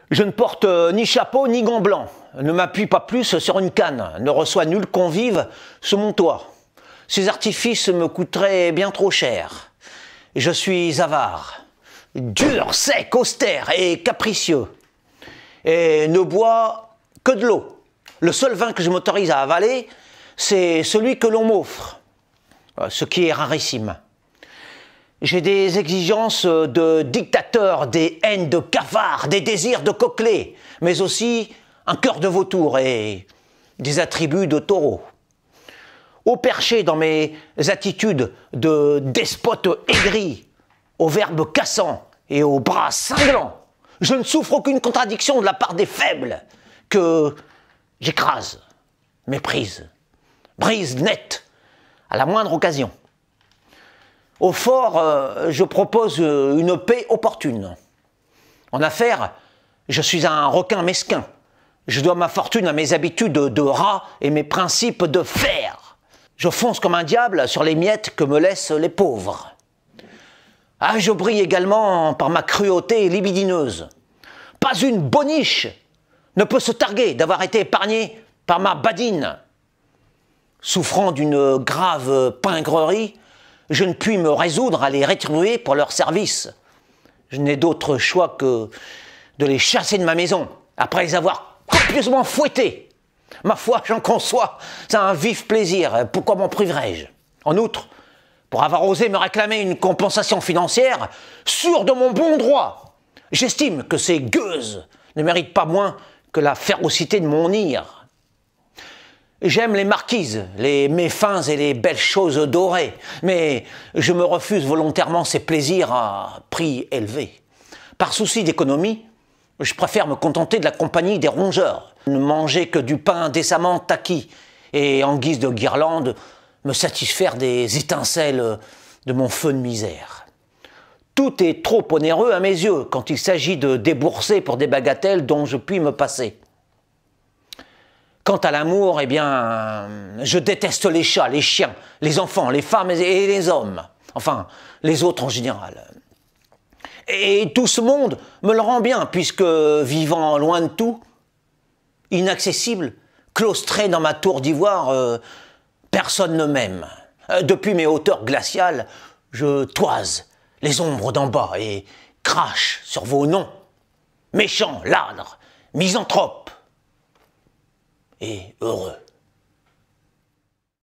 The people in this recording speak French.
Je ne porte ni chapeau ni gants blancs, ne m'appuie pas plus sur une canne, ne reçois nul convive sous mon toit. Ces artifices me coûteraient bien trop cher. Je suis avare, dur, sec, austère et capricieux, et ne bois que de l'eau. Le seul vin que je m'autorise à avaler, c'est celui que l'on m'offre, ce qui est rarissime. J'ai des exigences de dictateur, des haines de cafard, des désirs de coquelet, mais aussi un cœur de vautour et des attributs de taureau. Haut perché dans mes attitudes de despote aigri, aux verbes cassants et aux bras cinglants, je ne souffre aucune contradiction de la part des faibles que j'écrase, méprise, brise net à la moindre occasion. Au fort, je propose une paix opportune. En affaires, je suis un requin mesquin. Je dois ma fortune à mes habitudes de rat et mes principes de fer. Je fonce comme un diable sur les miettes que me laissent les pauvres. Ah, je brille également par ma cruauté libidineuse. Pas une boniche ne peut se targuer d'avoir été épargnée par ma badine. Souffrant d'une grave pingrerie, je ne puis me résoudre à les rétribuer pour leur service. Je n'ai d'autre choix que de les chasser de ma maison, après les avoir copieusement fouettés. Ma foi, j'en conçois, c'est un vif plaisir, pourquoi m'en priverais-je? En outre, pour avoir osé me réclamer une compensation financière, sûr de mon bon droit, j'estime que ces gueuses ne méritent pas moins que la férocité de mon ire. J'aime les marquises, les méfins et les belles choses dorées, mais je me refuse volontairement ces plaisirs à prix élevé. Par souci d'économie, je préfère me contenter de la compagnie des rongeurs, ne manger que du pain décemment acquis, et en guise de guirlande, me satisfaire des étincelles de mon feu de misère. Tout est trop onéreux à mes yeux quand il s'agit de débourser pour des bagatelles dont je puis me passer. Quant à l'amour, eh bien, je déteste les chats, les chiens, les enfants, les femmes et les hommes. Enfin, les autres en général. Et tout ce monde me le rend bien, puisque, vivant loin de tout, inaccessible, claustré dans ma tour d'ivoire, personne ne m'aime. Depuis mes hauteurs glaciales, je toise les ombres d'en bas et crache sur vos noms. Méchants, ladres, misanthropes et heureux.